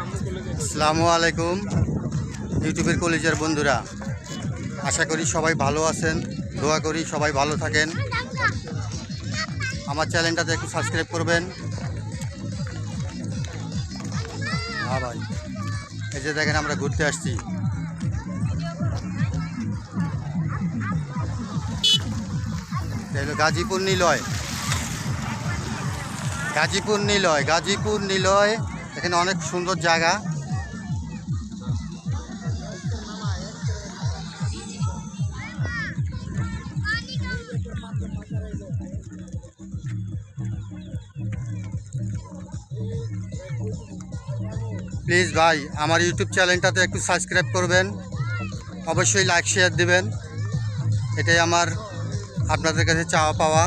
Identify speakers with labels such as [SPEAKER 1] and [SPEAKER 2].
[SPEAKER 1] আসসালামু আলাইকুম ইউটিউবের কলেজের বন্ধুরা, আশা করি সবাই ভালো আছেন। দোয়া করি সবাই ভালো থাকেন। আমার চ্যানেলটাতে একটু সাবস্ক্রাইব করবেন। হ্যাঁ ভাই, এই যে দেখেন আমরা ঘুরতে আসছি। গাজীপুর নিলয়, গাজীপুর নিলয় এখানে অনেক সুন্দর জায়গা। প্লিজ ভাই, আমার ইউটিউব চ্যানেলটাতে একটু সাবস্ক্রাইব করবেন, অবশ্যই লাইক শেয়ার দিবেন। এটাই আমার আপনাদের কাছে চাওয়া পাওয়া।